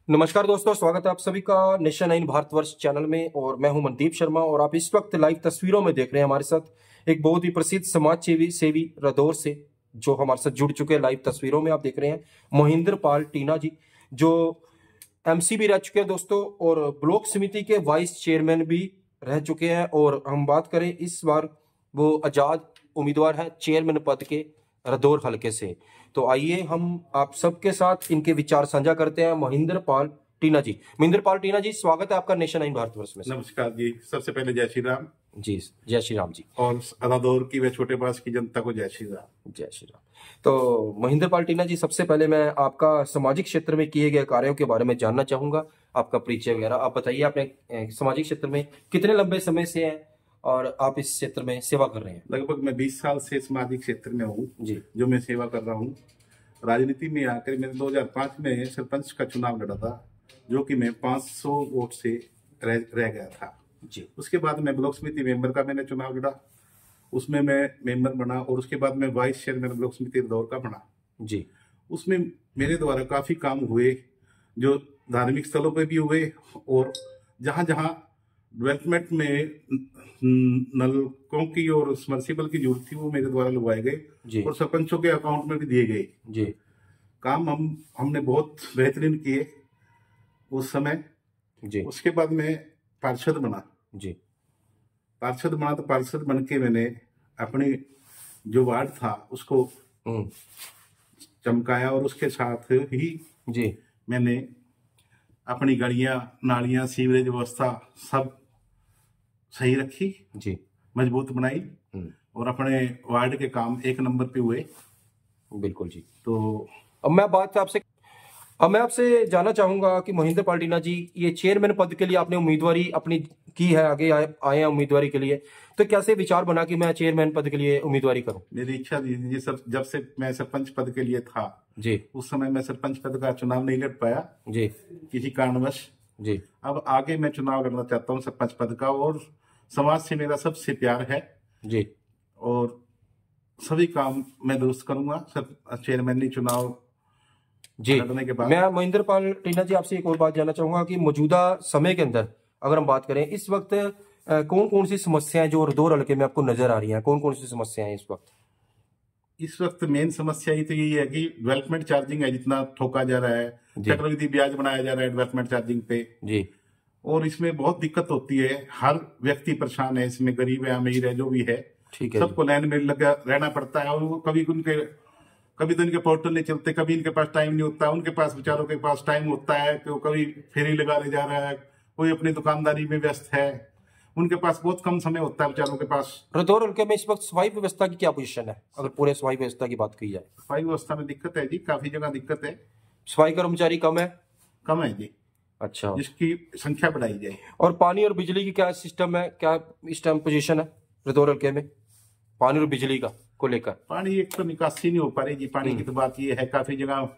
नमस्कार दोस्तों, स्वागत है आप सभी का नेशन 9 भारतवर्ष चैनल में। और मैं हूं मनदीप शर्मा और आप इस वक्त लाइव तस्वीरों में देख रहे हैं हमारे साथ एक बहुत ही प्रसिद्ध समाज सेवी रदौर से जो हमारे साथ जुड़ चुके हैं। लाइव तस्वीरों में आप देख रहे हैं मोहिंदर पाल टीना जी, जो एमसी भी रह चुके हैं दोस्तों और ब्लॉक समिति के वाइस चेयरमैन भी रह चुके हैं। और हम बात करें, इस बार वो आजाद उम्मीदवार है चेयरमैन पद के रदौर हलके से। तो आइए हम आप सबके साथ इनके विचार साझा करते हैं। मोहिंदर पाल टीना जी, स्वागत है आपका नेशन 9 भारतवर्ष में। नमस्कार जी, सबसे पहले जय श्री राम जी, जय श्री राम जी। और रदौर की व छोटे बास की जनता को जय श्री राम। जय श्री राम। तो मोहिंदर पाल टीना जी, सबसे पहले मैं आपका सामाजिक क्षेत्र में किए गए कार्यों के बारे में जानना चाहूंगा, आपका परिचय वगैरह आप बताइए। आपने सामाजिक क्षेत्र में कितने लंबे समय से हैं और आप इस क्षेत्र में सेवा कर रहे हैं? लगभग मैं 20 साल से सामाजिक क्षेत्र में हूँ जी, जो मैं सेवा कर रहा हूँ। राजनीति में आकर मैंने 2005 में सरपंच का चुनाव लड़ा था, जो कि मैं 500 वोट से रह गया था जी। उसके बाद मैं ब्लॉक समिति मेंबर का मैंने चुनाव लड़ा, उसमें मैं मेंबर बना और उसके बाद मैं वाइस चेयरमैन ब्लॉक समिति रदौर का बना जी। उसमें मेरे द्वारा काफी काम हुए, जो धार्मिक स्थलों पे भी हुए और जहां जहां डेवलपमेंट में नलकों की और सबमर्सिबल की जरूरत थी वो मेरे द्वारा लगवाए गए और सरपंचों के अकाउंट में भी दिए गए जी। काम हमने बहुत बेहतरीन किए उस समय जी। उसके बाद मैं पार्षद बना जी। तो पार्षद बन के मैंने अपनी जो वार्ड था उसको चमकाया और उसके साथ ही जी मैंने अपनी गलियां, नालियां, सीवरेज व्यवस्था सब सही रखी जी, मजबूत बनाई और अपने वार्ड के काम एक नंबर पे हुए। बिल्कुल जी। तो अब मैं आपसे जानना चाहूंगा कि मोहिंदर पाल टीना जी, ये चेयरमैन पद के लिए आपने उम्मीदवारी अपनी की है, आगे आए हैं उम्मीदवारी के लिए, तो कैसे विचार बना कि मैं चेयरमैन पद के लिए उम्मीदवारी करूं? मेरी इच्छा थी जब से मैं सरपंच पद के लिए था जी, उस समय मैं सरपंच पद का चुनाव नहीं लड़ पाया जी, किसी कारणवश जी। अब आगे मैं चुनाव लड़ना चाहता हूँ सरपंच पद का और समाज से मेरा सबसे प्यार है जी, और सभी काम मैं दुरुस्त करूंगा चेयरमैन चुनाव जी। लड़ने के बाद। मैं मोहिंदर पाल टीना जी आपसे एक और बात जानना चाहूंगा कि मौजूदा समय के अंदर अगर हम बात करें, इस वक्त कौन कौन सी समस्याएं जो रदौर हलके में आपको नजर आ रही हैं, कौन कौन सी समस्याएं हैं इस वक्त मेन समस्या ही तो यही है कि डेवलपमेंट चार्जिंग है, जितना ठोका जा रहा है, चक्रवृद्धि ब्याज बनाया जा रहा है डेवलपमेंट चार्जिंग पे जी, और इसमें बहुत दिक्कत होती है। हर व्यक्ति परेशान है इसमें, गरीब है, अमीर है, जो भी है, ठीक है, सबको लाइन में लगा रहना पड़ता है और वो कभी तो इनके पोर्टल नहीं चलते, कभी इनके पास टाइम नहीं होता, उनके पास बेचारों के पास टाइम होता है तो कभी फेरी लगाने जा रहा है, कोई अपनी दुकानदारी में व्यस्त है, उनके पास बहुत कम समय होता है बेचारों के पास। रदौर हल्के में इस वक्त सफाई व्यवस्था की क्या पोजीशन है, अगर पूरे सफाई व्यवस्था की बात की जाए? सफाई व्यवस्था में दिक्कत है जी, काफी जगह दिक्कत है, सफाई कर्मचारी कम है जी। अच्छा, जिसकी संख्या बढ़ाई जाए। और पानी और बिजली की क्या सिस्टम है, क्या इस टाइम पोजीशन है रदौर हल्के में पानी और बिजली का को लेकर? पानी एक तो निकासी नहीं हो पा रही जी, पानी की तो बात ये है, काफी जगह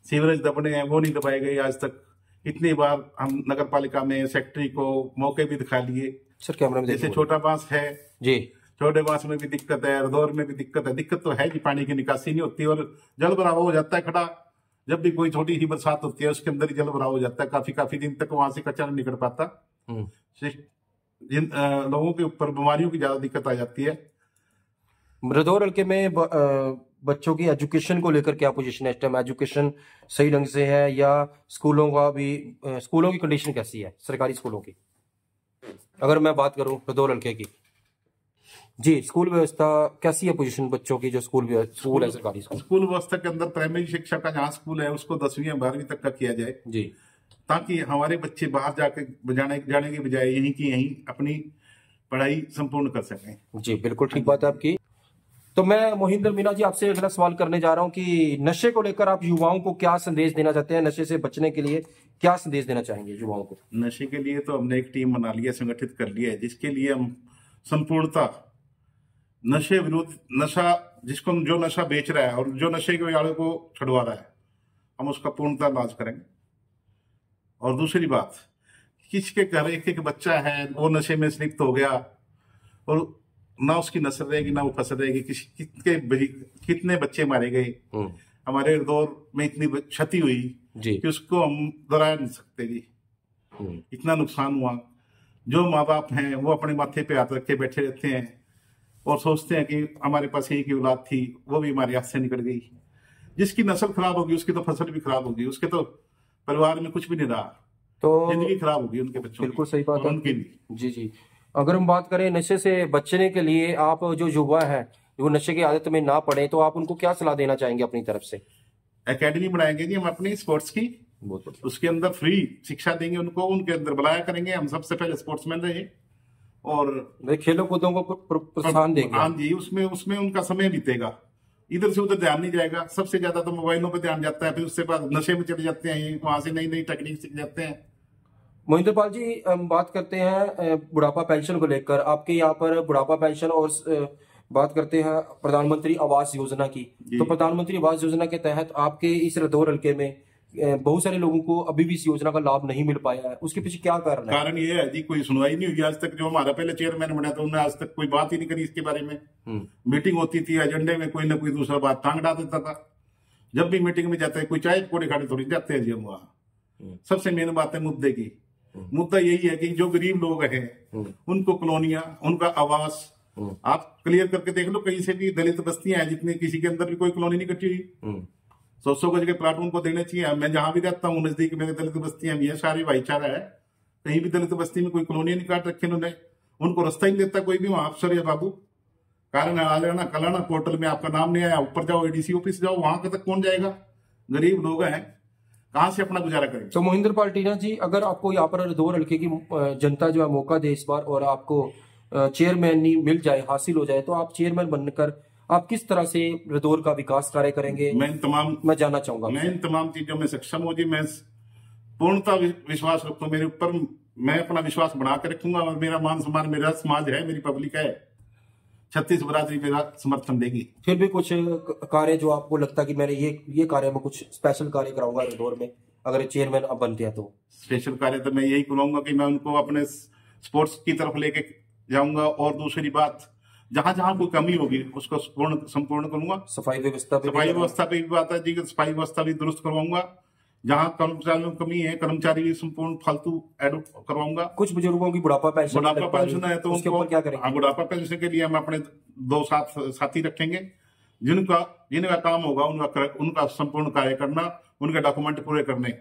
सीवरेज दबने हैं, वो नहीं दबाए गए आज तक। इतनी बार हम नगर पालिका में सेक्रेटरी को मौके भी दिखा लिए सर, कैमरा में जैसे छोटा बांस है जी, छोटे बांस में भी दिक्कत है, रदौर में भी दिक्कत तो है जी, पानी की निकासी नहीं होती और जल भराव हो जाता है खड़ा, जब भी कोई छोटी ही बरसात होती है उसके अंदर ही जल भराव हो जाता है, काफी दिन तक वहां से कचरा नहीं निकल पाता, जिन लोगों के ऊपर बीमारियों की ज्यादा दिक्कत आ जाती है। रदौर हल्के में बच्चों की एजुकेशन को लेकर क्या पोजीशन है इस टाइम? एजुकेशन सही ढंग से है या स्कूलों की कंडीशन कैसी है, सरकारी स्कूलों की अगर मैं बात करूं रदौर हल्के की? जी, स्कूल व्यवस्था कैसी है, पोजीशन बच्चों की जो स्कूल है सरकारी स्कूल व्यवस्था के अंदर प्राइमरी शिक्षा का जहाँ स्कूल है उसको 10वीं या 12वीं तक का किया जाए जी, ताकि हमारे बच्चे बाहर जाके जाने की बजाय यहीं की यहीं अपनी पढ़ाई संपूर्ण कर सकें। जी, बिल्कुल ठीक बात है आपकी। तो मैं मोहिंदर मीना जी आपसे अगला सवाल करने जा रहा हूं कि नशे को लेकर आप युवाओं को क्या संदेश देना चाहते हैं, नशे से बचने के लिए क्या संदेश देना चाहेंगे युवाओं को? नशे के लिए तो हमने एक टीम बना लिया, संगठित कर लिया है, जिसके लिए हम संपूर्णता नशे विरुद्ध, जो नशा बेच रहा है और जो नशे के वालों को छुड़वा रहा है, हम उसका पूर्णता इलाज करेंगे। और दूसरी बात, किसके घर एक बच्चा है वो नशे में लिप्त हो गया और ना उसकी नस्ल रहेगी ना वो फसल रहेगी, कितने बच्चे मारे गए, हमारे दौर में इतनी क्षति हुई कि उसको हम दोहरा नहीं सकते जी। इतना नुकसान हुआ। जो माँ बाप हैं वो अपने माथे पे हाथ रख के बैठे रहते हैं और सोचते हैं कि हमारे पास एक ही औलाद थी, वो भी हमारे हाथ से निकल गई। जिसकी नस्ल खराब होगी उसकी तो फसल भी खराब होगी, उसके तो परिवार में कुछ भी नहीं रहा, तो जिंदगी खराब होगी उनके बच्चों। बिल्कुल सही बात है उनकी। जी जी। अगर हम बात करें नशे से बचने के लिए, आप जो युवा है वो नशे की आदत में ना पड़े, तो आप उनको क्या सलाह देना चाहेंगे अपनी तरफ से? एकेडमी बनाएंगे जी हम अपनी स्पोर्ट्स की, उसके अंदर फ्री शिक्षा देंगे उनको, उनके अंदर बुलाया करेंगे। हम सबसे पहले स्पोर्ट्समैन रहे और खेलों कूदों को प्रोत्साहन देंगे। हाँ जी, उसमें उनका समय बीतेगा, इधर से उधर ध्यान नहीं जाएगा। सबसे ज्यादा तो मोबाइलों पे ध्यान जाता है, फिर उसके बाद नशे में चले जाते हैं, वहां से नई नई टेक्निक सीख जाते हैं। मोहिंदर पाल जी, हम बात करते हैं बुढ़ापा पेंशन को लेकर। आपके यहाँ पर बुढ़ापा पेंशन और बात करते हैं प्रधानमंत्री आवास योजना की, तो प्रधानमंत्री आवास योजना के तहत आपके इस रदौर हल्के में बहुत सारे लोगों को अभी भी इस योजना का लाभ नहीं मिल पाया है। उसके पीछे क्या कारण है? कारण ये है जी, कोई सुनवाई नहीं हुई आज तक। जो हमारा पहले चेयरमैन बना था उन्होंने आज तक कोई बात ही नहीं करी इसके बारे में। मीटिंग होती थी, एजेंडे में कोई ना कोई दूसरा बात टांग डाल देता था। जब भी मीटिंग में जाता है कोई चाय कोड़े खाने थोड़ी जाते हैं जी हम वहाँ। सबसे मेन बात है मुद्दे की। मुद्दा यही है कि जो गरीब लोग हैं उनको कॉलोनियां, उनका आवास आप क्लियर करके देख लो। कहीं से भी दलित बस्तियां हैं जितने, किसी के अंदर भी कोई कॉलोनी नहीं कटी हुई। 100 गज के प्लाट उनको देने चाहिए। मैं जहां भी रहता हूँ नजदीक मेरे दलित बस्तियां भी है, सारी भाईचारा है। कहीं भी दलित बस्ती में कोई कॉलोनी नहीं काट रखे उन्होंने, उनको रास्ता ही नहीं देता कोई भी वहां अफसर या बाबू। कारण आ जाना कलाना पोर्टल में आपका नाम नहीं आया, ऊपर जाओ एडीसी ऑफिस जाओ, वहां तक कौन जाएगा? गरीब लोग हैं, कहां से अपना गुजारा करेंगे? तो मोहिंदर पाल टीना जी, अगर आपको यहाँ पर दो हल्के की जनता जो है मौका दे इस बार और आपको चेयरमैन मिल जाए, हासिल हो जाए, तो आप चेयरमैन बनकर आप किस तरह से रदौर का विकास कार्य करेंगे? मैं जानना चाहूंगा। मैं इन तमाम चीजों में सक्षम हूँ जी। मैं पूर्णता विश्वास रखता हूँ मेरे ऊपर। मैं अपना विश्वास बना के रखूंगा और मेरा मान सम्मान, मेरा समाज है, मेरी पब्लिक है, 36 बरादरी मेरा समर्थन देगी। फिर भी कुछ कार्य जो आपको लगता है कि मैंने ये कार्य में कुछ स्पेशल कार्य कराऊंगा रदौर में, अगर चेयरमैन अब बनते हैं तो? स्पेशल कार्य तो मैं यही करूंगा कि मैं उनको अपने स्पोर्ट्स की तरफ लेके जाऊंगा। और दूसरी बात, जहां जहां कोई कमी होगी उसको संपूर्ण करूंगा। सफाई व्यवस्था पे भी बात है जी, सफाई व्यवस्था भी दुरुस्त करवाऊंगा। जहां कर्मचारियों की कमी है, कर्मचारी भी संपूर्ण फालतू एड करवाऊंगा। कुछ बुजुर्गों की बुढ़ापा पेंशन है तो उसके ऊपर क्या करेंगे? बुढ़ापा पेंशन के लिए हम अपने 2 साथी रखेंगे जिनका काम होगा उनका संपूर्ण कार्य करना, उनके डॉक्यूमेंट पूरे करने।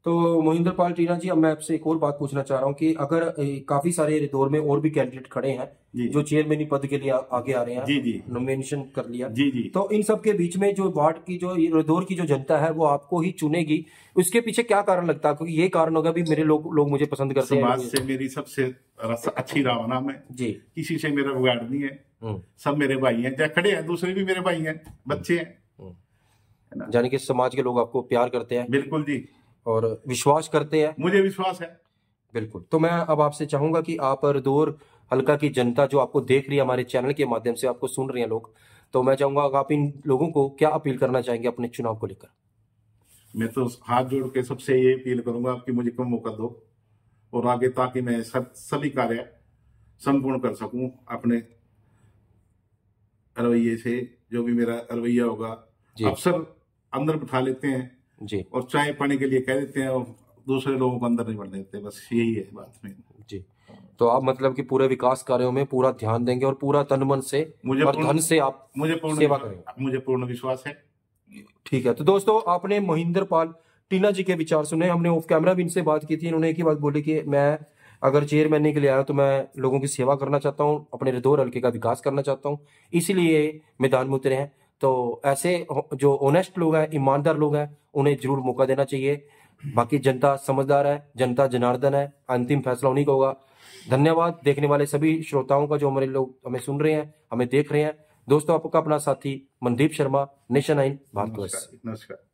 तो मोहिंदर पाल टीना जी, अब मैं आपसे एक और बात पूछना चाह रहा हूँ कि अगर काफी सारे दौर में और भी कैंडिडेट खड़े हैं जो चेयरमैन पद के लिए आगे आ रहे हैं, जी जी, नॉमिनेशन कर लिया जी जी, तो इन सब के बीच में जो वार्ड की जो दौर की जो जनता है वो आपको ही चुनेगी, उसके पीछे क्या कारण लगता है? क्योंकि ये कारण होगा भी मेरे लोग मुझे पसंद करते हैं। समाज से मेरी सबसे अच्छी रावना है जी, किसी से मेरा बिगाड़ नहीं है, सब मेरे भाई हैं, चाहे खड़े हैं दूसरे भी मेरे भाई हैं, बच्चे हैं, यानी कि समाज के लोग आपको प्यार करते हैं। बिल्कुल जी, और विश्वास करते हैं। मुझे विश्वास है। बिल्कुल। तो मैं अब आपसे चाहूंगा कि आप रदौर हल्का की जनता जो आपको देख रही है हमारे चैनल के माध्यम से, आपको सुन रहे हैं लोग, तो मैं चाहूंगा आप इन लोगों को क्या अपील करना चाहेंगे अपने चुनाव को लेकर? मैं तो हाथ जोड़ के सबसे ये अपील करूंगा कि मुझे कम मौका दो और आगे, ताकि मैं सभी कार्य संपूर्ण कर सकूं अपने रवैये से। जो भी मेरा रवैया होगा, अफसर अंदर बिठा लेते हैं जी, और चाय पानी के लिए कह देते हैं और दूसरे लोगों को अंदर नहीं बढ़ने देते, बस यही है बात में जी। तो आप मतलब कि पूरे विकास कार्यों में पूरा ध्यान देंगे और पूरा तन मन से और धन से आप सेवा करेंगे? मुझे पूर्ण विश्वास है। ठीक है। तो दोस्तों, आपने मोहिंदर पाल टीना जी के विचार सुने। हमने ऑफ कैमरा भी इनसे बात की थी। इन्होंने एक ही बात बोली कि मैं अगर चेयरमैन के लिए आया तो मैं लोगों की सेवा करना चाहता हूँ, अपने रदौर हल्के का विकास करना चाहता हूँ, इसीलिए मैदान में उतरे हैं। तो ऐसे जो ऑनेस्ट लोग हैं, ईमानदार लोग हैं, उन्हें जरूर मौका देना चाहिए। बाकी जनता समझदार है, जनता जनार्दन है, अंतिम फैसला उन्हीं का होगा। धन्यवाद देखने वाले सभी श्रोताओं का जो हमारे लोग हमें सुन रहे हैं, हमें देख रहे हैं। दोस्तों, आपका अपना साथी मनदीप शर्मा, नेशन 9 भारतवर्ष। नमस्कार।